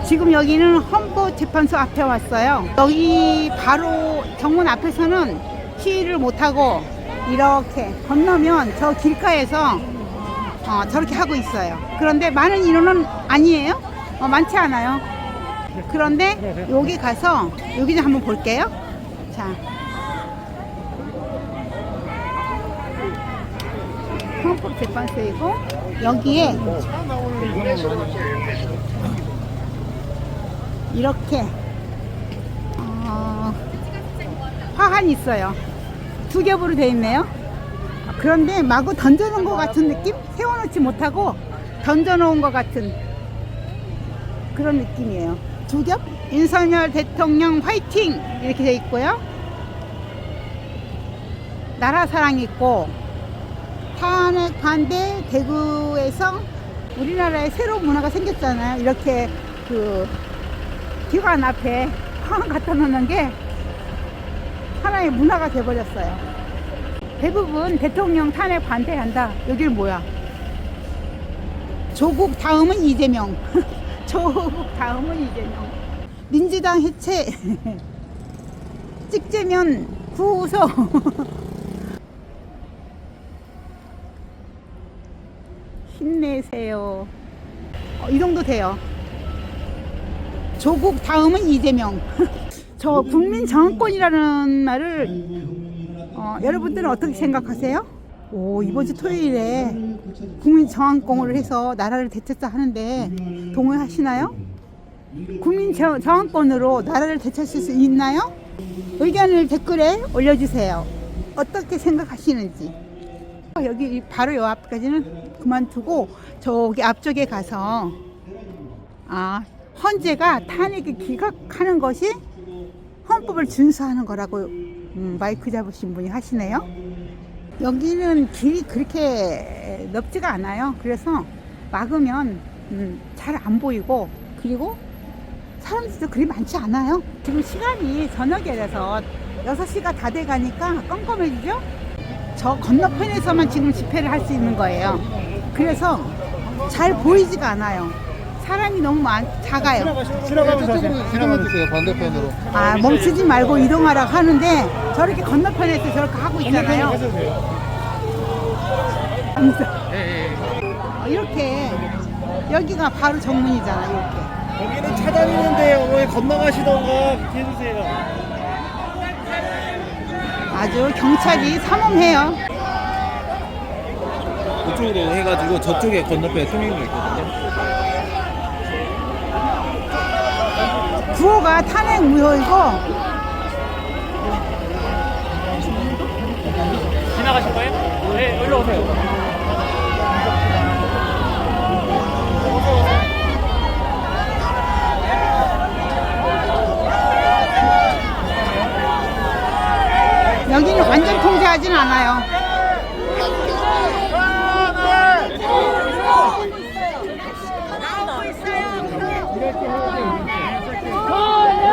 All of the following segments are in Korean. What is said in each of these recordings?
지금 여기는 헌법재판소 앞에 왔어요. 여기 바로 정문 앞에서는 시위를 못하고 이렇게 건너면 저 길가에서 저렇게 하고 있어요. 그런데 많은 인원은 아니에요. 많지 않아요. 그런데 여기 가서 여기 좀 한번 볼게요. 자, 헌법재판소이고 여기에 이렇게 화환이 있어요. 두 겹으로 되어 있네요. 그런데 마구 던져놓은 것 같은 느낌? 세워놓지 못하고 던져놓은 것 같은 그런 느낌이에요. 두 겹? 윤석열 대통령 화이팅! 이렇게 되어 있고요. 나라 사랑 있고 탄핵 반대 대구에서 우리나라에 새로운 문화가 생겼잖아요. 이렇게 그 기관 앞에 화환 갖다 놓는 게 하나의 문화가 돼버렸어요. 대부분 대통령 탄핵 반대한다. 여길 뭐야? 조국 다음은 이재명. 조국 다음은 이재명. 민주당 해체. 찍재면 구속. 힘내세요. 이 정도 돼요. 조국 다음은 이재명. 저 국민 정권이라는 말을 여러분들은 어떻게 생각하세요? 이번 주 토요일에 국민 정권을 해서 나라를 되찾자 하는데 동의하시나요? 국민 정권으로 나라를 되찾을 수 있나요? 의견을 댓글에 올려주세요. 어떻게 생각하시는지. 여기 바로 요 앞까지는 그만두고 저기 앞쪽에 가서 헌재가 탄핵을 기각하는 것이 헌법을 준수하는 거라고 마이크 잡으신 분이 하시네요. 여기는 길이 그렇게 넓지가 않아요. 그래서 막으면 잘 안 보이고, 그리고 사람들도 그리 많지 않아요. 지금 시간이 저녁이라서 6시가 다 돼가니까 껌껌해지죠? 저 건너편에서만 지금 집회를 할 수 있는 거예요. 그래서 잘 보이지가 않아요. 사람이 너무 작아요. 지나가면서 지나가주세요. 반대편으로. 멈추지 말고 이동하라고 하는데 저렇게 건너편에서 저렇게 하고 있잖아요. 이렇게 여기가 바로 정문이잖아. 이렇게. 여기는 차 다니는데 어머니 건너가시던가 그렇게 해주세요. 아주 경찰이 삼엄해요. 그쪽으로 해가지고 저쪽에 건너편에 통행로 있거든요. 구호가 탄핵 무효이고 지나가실 거예요? 네, 여기로 오세요. 여기는 완전 통제하진 않아요.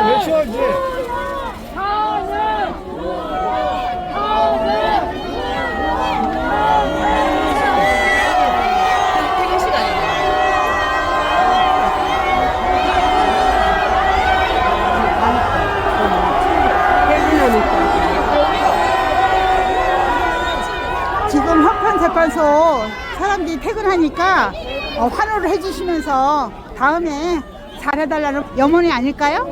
몇 시간지? 지금 헌법재판소 사람들이 퇴근하니까 환호를 해주시면서 다음에 잘해달라는 염원이 아닐까요?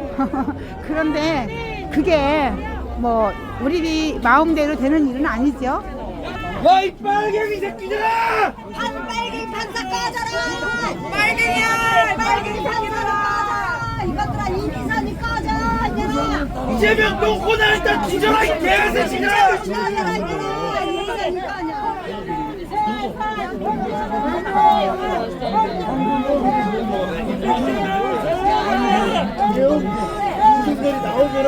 그런데 그게 뭐 우리 마음대로 되는 일은 아니죠. 야, 이 빨갱이 새끼들아! 빨갱이 판사 꺼져라! 빨갱이야! 빨갱이 판사 꺼져! 이것들아 이기선이 꺼져! 이년아! 이재명 놓고 나 일단 뒤져라 이 개새끼들아! 꺼져라 이년아! 이기선이 꺼져! 분들이 나오면은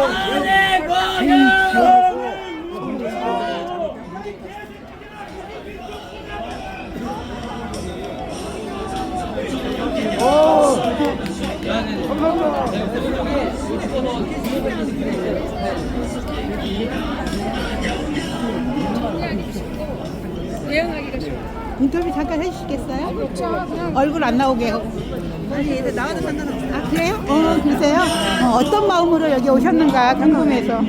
인터뷰 잠깐 해주시겠어요? 얼굴 안 나오게. 아, 그래요? 그러세요? 어떤 마음으로 여기 오셨는가 궁금해서.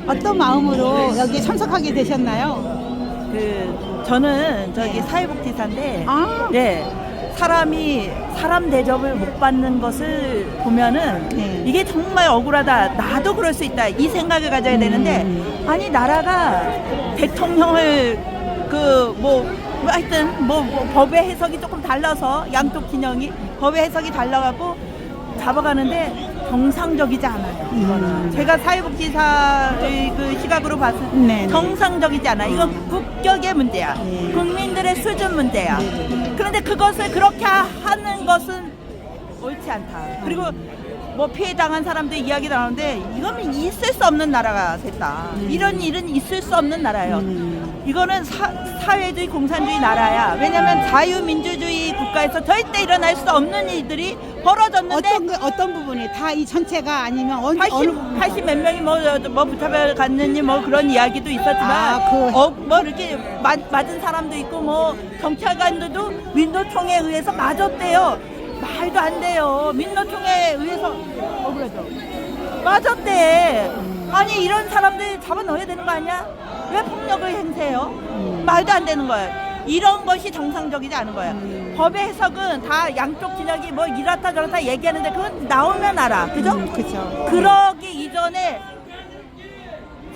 어떤 마음으로 여기 참석하게 되셨나요? 저는 저기 사회복지사인데, 아. 네, 사람이 사람 대접을 못 받는 것을 보면은 네. 이게 정말 억울하다. 나도 그럴 수 있다. 이 생각을 가져야 되는데, 아니 나라가 대통령을 하여튼 법의 해석이 조금 달라서 양쪽 진영이 법의 해석이 달라가고 잡아가는데 정상적이지 않아요. 이거는 제가 사회복지사의 그 시각으로 봤을 때 네. 정상적이지 않아. 이건 국격의 문제야. 네. 국민들의 수준 문제야. 그런데 그것을 그렇게 하는 것은 옳지 않다. 그리고 뭐 피해 당한 사람들 이야기 나오는데 이거는 있을 수 없는 나라가 됐다. 이런 일은 있을 수 없는 나라예요. 이거는 사회주의 공산주의 나라야. 왜냐하면 자유민주주의 국가에서 절대 일어날 수 없는 일들이 벌어졌는데 어떤 부분이 다 이 전체가 아니면 어느 80 몇 명이 뭐 부탁을 갔느니 뭐 그런 이야기도 있었지만 뭐 이렇게 맞은 사람도 있고 뭐 경찰관들도 민노총에 의해서 맞았대요. 말도 안 돼요. 민노총에 의해서 억울하죠. 맞았대. 아니 이런 사람들 잡아 넣어야 되는 거 아니야? 왜 폭력을 행사해요? 말도 안 되는 거예요. 이런 것이 정상적이지 않은 거예요. 법의 해석은 다 양쪽 진영이 뭐 이렇다 저렇다 얘기하는데 그건 나오면 알아. 그죠? 그렇죠. 그러기 이전에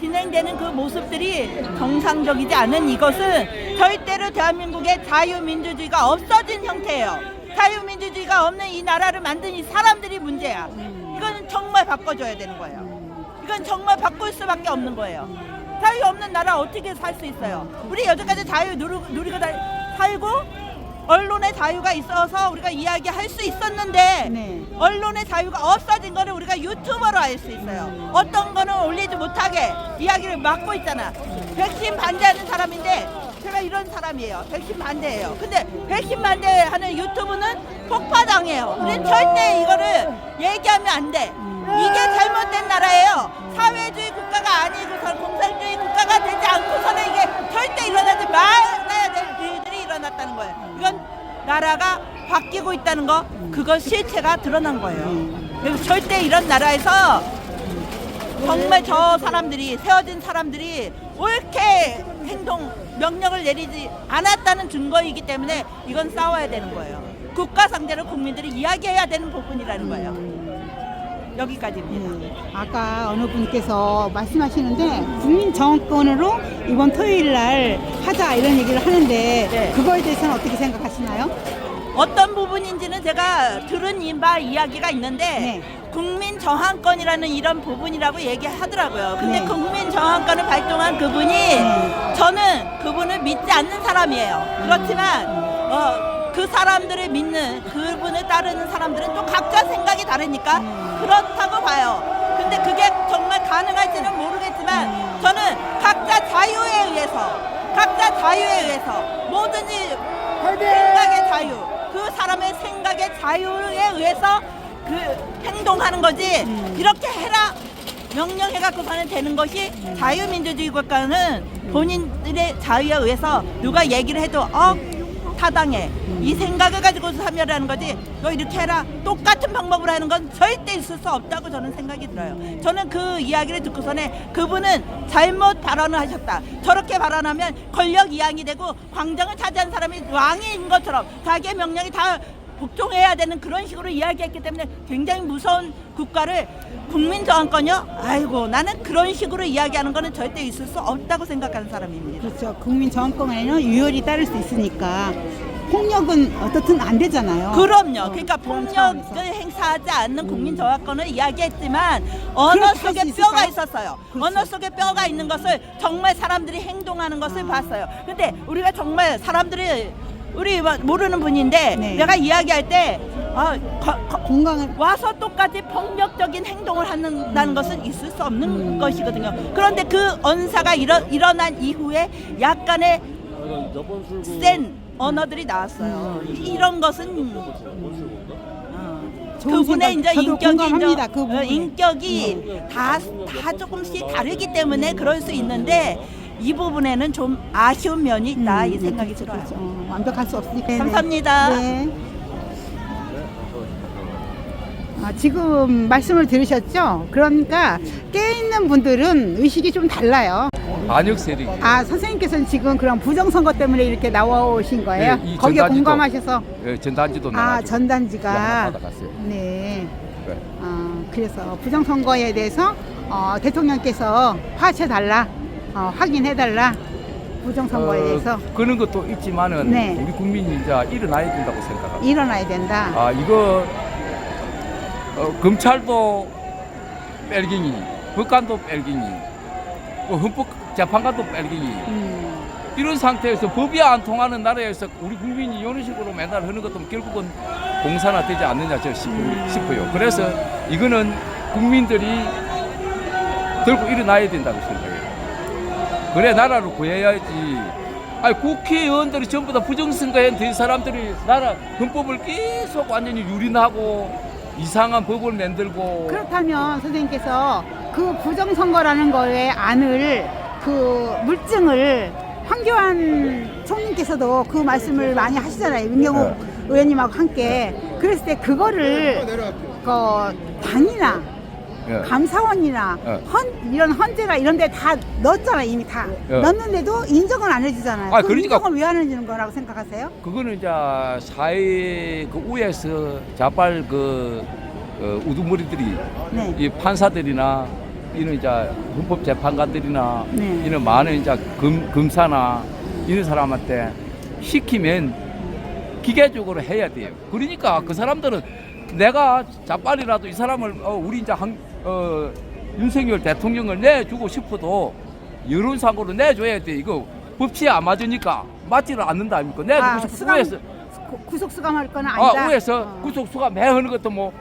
진행되는 그 모습들이 정상적이지 않은 이것은 절대로 대한민국의 자유민주주의가 없어진 형태예요. 자유민주주의가 없는 이 나라를 만든 이 사람들이 문제야. 이거는 정말 바꿔줘야 되는 거예요. 이건 정말 바꿀 수밖에 없는 거예요. 자유 없는 나라 어떻게 살 수 있어요? 우리 여태까지 자유 누리고 살고 언론의 자유가 있어서 우리가 이야기할 수 있었는데 네. 언론의 자유가 없어진 거를 우리가 유튜버로 알 수 있어요. 어떤 거는 올리지 못하게 이야기를 막고 있잖아. 백신 반대하는 사람인데 제가 이런 사람이에요. 백신 반대예요. 근데 백신 반대하는 유튜브는 폭파당해요. 우리는 절대 이거를 얘기하면 안 돼. 이게 잘못된 나라예요. 사회주의 국가가 아니고서 공산주의 국가가 되지 않고서는 이게 절대 일어나지 말아야 될 일들이 일어났다는 거예요. 이건 나라가 바뀌고 있다는 거, 그거 실체가 드러난 거예요. 그래서 절대 이런 나라에서 정말 저 사람들이 세워진 사람들이 옳게 명령을 내리지 않았다는 증거이기 때문에 이건 싸워야 되는 거예요. 국가 상대로 국민들이 이야기해야 되는 부분이라는 거예요. 여기까지입니다. 아까 어느 분께서 말씀하시는데 국민 정권으로 이번 토요일 날 하자 이런 얘기를 하는데 네. 그거에 대해서는 어떻게 생각하시나요? 어떤 부분인지는 제가 들은 바 이야기가 있는데 네. 국민 저항권이라는 이런 부분이라고 얘기하더라고요. 근데 네. 국민 저항권을 발동한 그분이 저는 그분을 믿지 않는 사람이에요. 그렇지만 그 사람들을 믿는 그분을 따르는 사람들은 또 각자 생각이 다르니까 그렇다고 봐요. 근데 그게 정말 가능할지는 모르겠지만 저는 각자 자유에 의해서 뭐든지 생각의 자유, 그 사람의 생각의 자유에 의해서 그 행동하는 거지 이렇게 해라 명령해갖고서는 되는 것이 자유민주주의 국가는 본인들의 자유에 의해서 누가 얘기를 해도 타당해. 이 생각을 가지고 참여하는 거지 너 이렇게 해라 똑같은 방법으로 하는 건 절대 있을 수 없다고 저는 생각이 들어요. 저는 그 이야기를 듣고서는 그분은 잘못 발언을 하셨다. 저렇게 발언하면 권력 이양이 되고 광장을 차지한 사람이 왕인 것처럼 자기의 명령이 다 복종해야 되는 그런 식으로 이야기했기 때문에 굉장히 무서운 국가를 국민 저항권이요? 아이고 나는 그런 식으로 이야기하는 거는 절대 있을 수 없다고 생각하는 사람입니다. 그렇죠. 국민 정권에는 유혈이 따를 수 있으니까 폭력은 어떻든 안 되잖아요. 그럼요. 그러니까 그런 폭력을 차원에서. 행사하지 않는 국민 저항권을 이야기했지만 언어 그렇게 할수 속에 있을까요? 뼈가 있었어요. 그렇죠. 언어 속에 뼈가 있는 것을 정말 사람들이 행동하는 것을 봤어요. 근데 우리가 정말 사람들이 우리 모르는 분인데 네. 내가 이야기할 때 공강을 와서 똑같이 폭력적인 행동을 한다는 것은 있을 수 없는 것이거든요. 그런데 그 언사가 일어난 이후에 약간의 센 언어들이 나왔어요. 이런 것은 좋은 그분의 생각, 이제 저도 공감합니다. 그 부분에. 인격이 다 조금씩 다르기 때문에 그럴 수 있는데 이 부분에는 좀 아쉬운 면이 있다 이 생각이 들어요. 완벽할 수 없으니까. 감사합니다. 네. 지금 말씀을 들으셨죠? 그러니까 깨있는 분들은 의식이 좀 달라요. 반역 세력이. 선생님께서는 지금 그런 부정선거 때문에 이렇게 나오신 거예요? 네, 이 거기에 전단지도- 공감하셔서? 예, 전단지도 나가지고 전단지가. 받아갔어요. 네. 네. 그래서 부정선거에 대해서 대통령께서 파헤쳐달라, 확인해달라, 부정선거에 대해서 그런 것도 있지만은 네. 우리 국민이 이제 일어나야 된다고 생각합니다. 일어나야 된다. 이거 검찰도 뺄갱이, 법관도 뺄갱이, 헌법재판관도 뺄갱이. 이런 상태에서 법이 안 통하는 나라에서 우리 국민이 이런 식으로 맨날 하는 것도 결국은 공산화 되지 않느냐 저 싶어요. 그래서 이거는 국민들이 들고 일어나야 된다고 생각해요. 그래 나라를 구해야지. 국회의원들이 전부 다 부정선거에 된 사람들이 나라 헌법을 계속 완전히 유린하고 이상한 법을 만들고. 그렇다면 선생님께서 그 부정선거라는 거에 안을 그 물증을 황교안 총리께서도 그 말씀을 많이 하시잖아요. 윤경호 의원님하고 함께. 그랬을 때 그거를 당이나 예. 감사원이나 이런 헌재나 이런 데 다 넣었잖아요. 이미 다 넣었는데도 인정을 안 해주잖아요. 그 그러니까 인정을 왜 안 해주는 거라고 생각하세요? 그거는 이제 사회 그 우에서 자빨 우두머리들이 네. 이 판사들이나 이런 이제 헌법재판관들이나 네. 이런 많은 이제 검사나 이런 사람한테 시키면 기계적으로 해야 돼요. 그러니까 그 사람들은 내가 자빨이라도 이 사람을 우리 이제 윤석열 대통령을 내주고 싶어도 여론상으로 내줘야 돼. 이거 법치에 안 맞으니까 맞지를 않는다 아닙니까? 내주고 싶어 우에서 구속 수감할 건 아니다. 우에서 구속 수감 매하는 것도 뭐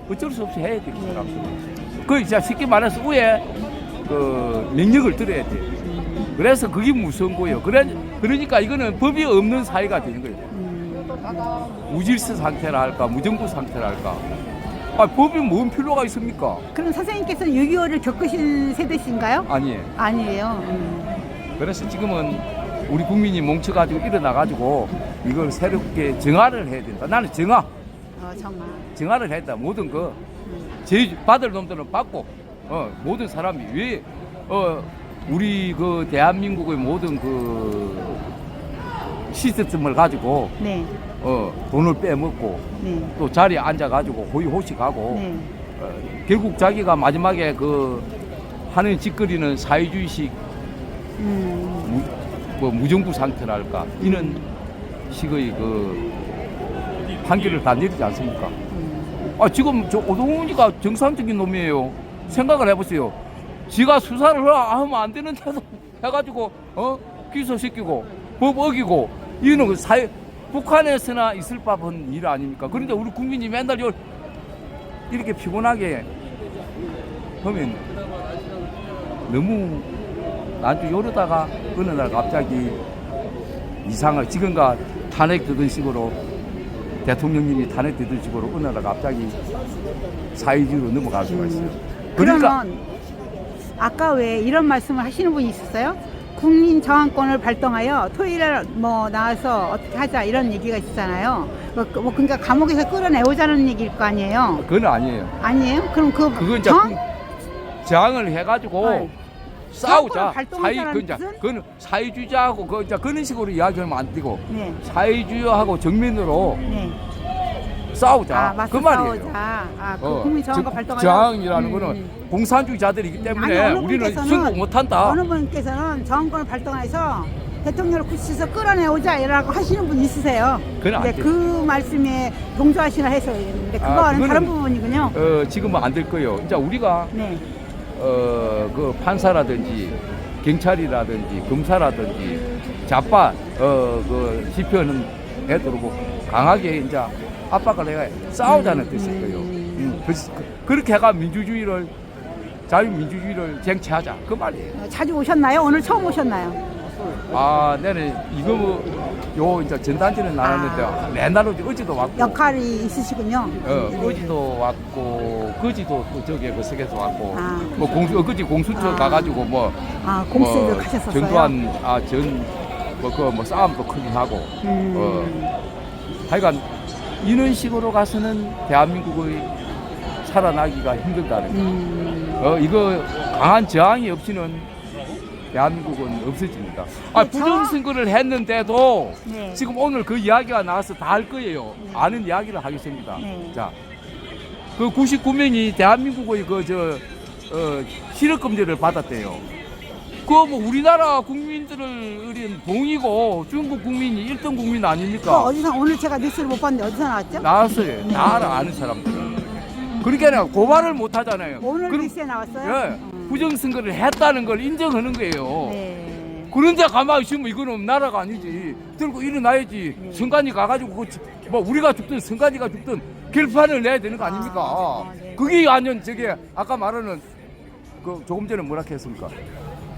어쩔 수 없이 해야 돼. 그 사람들. 그 이제 쉽게 말해서 우에 그 명령을 들어야 돼. 그래서 그게 무서운 거예요. 그러니까 이거는 법이 없는 사회가 되는 거예요. 무질서 상태라 할까, 무정부 상태라 할까. 법이 뭔 필요가 있습니까? 그럼 선생님께서는 6.25를 겪으신 세대신가요? 아니에요. 아니에요. 그래서 지금은 우리 국민이 뭉쳐가지고 일어나가지고 이걸 새롭게 정화를 해야 된다. 나는 정화. 정말. 정화를 했다. 모든 제 받을 놈들은 받고, 모든 사람이 왜, 우리 그 대한민국의 모든 시스템을 가지고, 네. 돈을 빼먹고, 네. 또 자리에 앉아가지고 호의호식하고, 네. 결국 자기가 마지막에 하는 짓거리는 사회주의식, 무정부 상태랄까, 이런 식의 판결을 다 내리지 않습니까? 지금 저 오동훈이가 정상적인 놈이에요. 생각을 해보세요. 지가 수사를 하면 안 되는 데도 해가지고 기소시키고 법 어기고 이거는 북한에서나 있을 법한 일 아닙니까? 그런데 우리 국민이 맨날 이렇게 피곤하게 하면 너무 나중에 이러다가 어느 날 갑자기 이상한 지금과 탄핵되던 식으로 대통령님이 탄핵되던 식으로 어느 날 갑자기 사회주의로 넘어갈 수가 있어요. 그러면 아까 왜 이런 말씀을 하시는 분이 있었어요? 국민 저항권을 발동하여 토요일에 나와서 어떻게 하자 이런 얘기가 있잖아요. 그러니까 감옥에서 끌어내오자는 얘기일 거 아니에요? 그건 아니에요. 아니에요? 그럼 그건 이제 저항을 해가지고 싸우자. 그건 사회주의자하고 그런 식으로 이야기하면 안 되고 네. 사회주의하고 정면으로 네. 싸우자. 맞서 그 말이에요. 싸우자. 국민 저항권 발동하자. 저항이라는 거는 공산주의자들이기 때문에 우리는 승부 못한다. 어느 분께서는 저항권을 발동해서 대통령을 굳이서 끌어내오자라고 하시는 분 있으세요. 근데 그 말씀에 동조하시나 해서 그랬는데 그거와는 다른 부분이군요. 지금은 안 될 거예요. 이제 우리가 네. 그 판사라든지 경찰이라든지 검사라든지 자빠 그 집회하는 애들하고 강하게 이제 압박을 해야 싸우자는 뜻일 거예요. 그렇게 해가 자유민주주의를 쟁취하자 그 말이에요. 자주 오셨나요? 오늘 처음 오셨나요? 내는 이거 이제 전단지는 나눴는데 맨날 어제도 왔고 역할이 있으시군요. 어제도 왔고 그지도 또 저기 그 석에서 왔고 그렇죠. 공수처 가가지고 공수처 가셨었어요. 전두환 싸움도 크게 하고 하여간 이런 식으로 가서는 대한민국의 살아나기가 힘들다는 거. 이거 강한 저항이 없이는 대한민국은 없어집니다. 부정선거를 했는데도 네. 지금 오늘 그 이야기가 나와서 다 할 거예요. 아는 이야기를 하겠습니다. 네. 자, 그 99명이 대한민국의 실업금지를 받았대요. 그 뭐 우리나라 국민들을 봉이고 중국 국민이 1등 국민 아닙니까? 어디서 오늘 제가 뉴스를 못 봤는데 어디서 나왔죠? 나왔어요. 다 알아, 아는 사람들은. 그러니까 고발을 못 하잖아요. 오늘 그럼- 뉴스에 나왔어요? 예, 부정선거를 했다는 걸 인정하는 거예요. 네. 그런데 가만히 있으면 이거는 나라가 아니지. 들고 일어나야지. 선관위 가가지고 뭐 우리가 죽든 선관위가 죽든 결판을 내야 되는 거 아닙니까? 네. 그게 완전 저게 아까 말하는 그 조금 전에 뭐라 했습니까?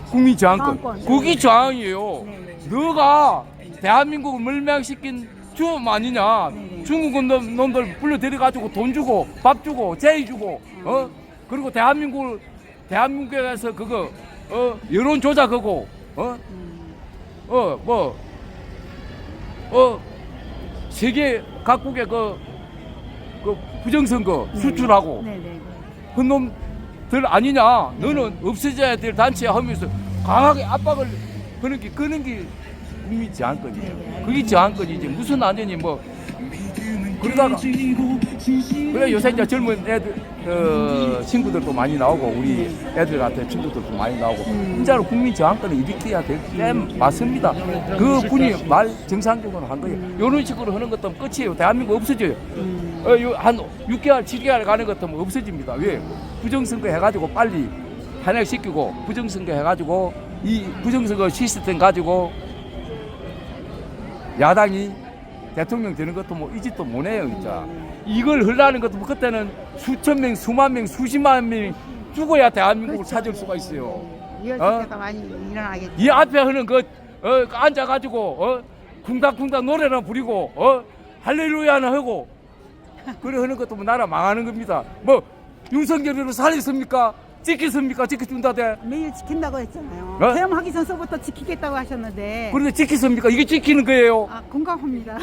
국민 저항권. 저항권. 그게 저항이에요. 네. 너가 대한민국을 멸망시킨 주범 아니냐? 네. 중국 놈들 불러들여가지고 돈 주고 밥 주고 제의 주고 그리고 대한민국에서 그거 여론 조작하고 세계 각국의 그 부정선거 수출하고 네네. 그 놈들 아니냐? 너는 없어져야 될 단체 하면서 강하게 압박을 하는 게 국민 저항권이에요. 그게 저항권이지. 무슨 완전히 뭐 그러다가 그래 요새 이제 젊은 애들 친구들도 많이 나오고 우리 애들한테 친구들도 많이 나오고 진짜로 국민 저항권을 일으켜야 될 때 맞습니다. 그 분이 말 정상적으로 한 거예요. 이런 식으로 하는 것도 끝이에요. 대한민국 없어져요. 한 6개월 7개월 가는 것도 없어집니다. 왜? 부정선거 해가지고 빨리 탄핵시키고 부정선거 해가지고 이 부정선거 시스템 가지고 야당이 대통령 되는 것도 뭐 이 짓도 못해요, 진짜. 이걸 하려는 것도 뭐 그때는 수천 명, 수만 명, 수십만 명이 죽어야 대한민국을 찾을 수가 있어요. 이럴 때가 많이 일어나겠죠. 이 앞에 하는 앉아가지고 쿵닥쿵닥 노래나 부리고 할렐루야나 하고 그래 하는 것도 뭐 나라 망하는 겁니다. 뭐 윤석열을 살렸습니까? 지켰습니까? 지켜준다 대. 매일 지킨다고 했잖아요. 어? 퇴임하기 전서부터 지키겠다고 하셨는데. 그런데 지켰습니까? 이게 지키는 거예요. 공감합니다.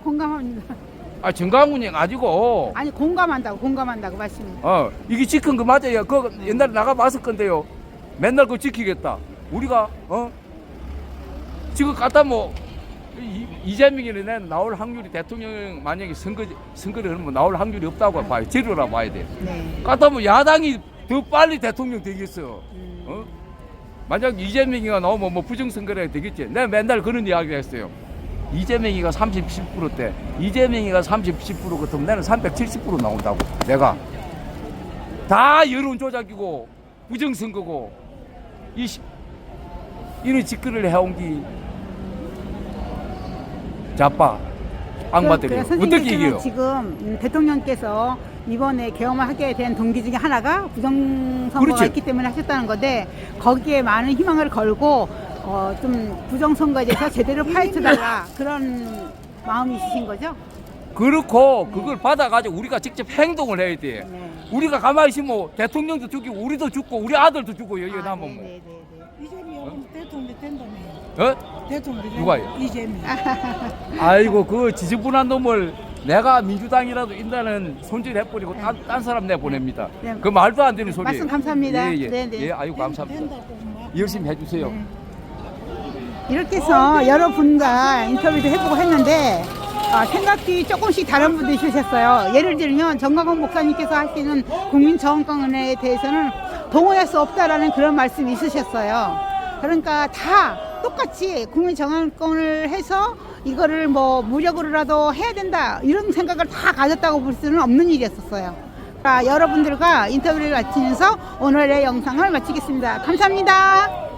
공감합니다. 정강훈이 아니고 아니 공감한다고 말씀. 이게 지킨 거 맞아요. 그거 옛날에 나가봤을 건데요. 맨날 그거 지키겠다. 우리가 지금 갖다 뭐 이재명이는 나올 확률이 대통령 만약에 선거를 하면 나올 확률이 없다고 봐요. 제로라 봐야 돼. 네. 갖다 뭐 야당이 더 빨리 대통령 되겠어. 만약 이재명이가 나오면 뭐 부정선거가 되겠지. 내가 맨날 그런 이야기를 했어요. 이재명이가 37%대 이재명이가 37% 같으면 나는 370% 나온다고. 내가 다 여론 조작이고 부정선거고 이런 짓거리를 해온 게 자빠 악마들이에요. 어떻게 선생님께서는 얘기해요? 지금 대통령께서 이번에 계엄을 하게 된 동기 중에 하나가 부정선거가 그렇지. 있기 때문에 하셨다는 건데 거기에 많은 희망을 걸고 좀 부정선거에 대해서 제대로 파헤쳐달라 그런 마음이 있으신 거죠? 그렇고 그걸 받아가지고 우리가 직접 행동을 해야 돼. 네. 우리가 가만히 있으면 대통령도 죽이고 우리도 죽고 우리 아들도 죽고 여기 남으면 뭐. 네네네. 이재명 대통령 된다며. 대통령 누가요? 이재명. 아이고 그 지저분한 놈을 내가 민주당이라도 인다는 손질해버리고 딴 사람 내보냅니다. 네. 그 말도 안 되는 소리예요. 말씀 감사합니다. 예, 네네. 예, 아이고 감사합니다. 된다고 막. 열심히 해주세요. 네. 이렇게 해서 여러분과 인터뷰도 해보고 했는데 생각이 조금씩 다른 분도 있으셨어요. 예를 들면 정광훈 목사님께서 하시는 국민저항권에 대해서는 동의할 수 없다라는 그런 말씀이 있으셨어요. 그러니까 다 똑같이 국민저항권을 해서 이거를 뭐 무력으로라도 해야 된다 이런 생각을 다 가졌다고 볼 수는 없는 일이었어요. 여러분들과 인터뷰를 마치면서 오늘의 영상을 마치겠습니다. 감사합니다.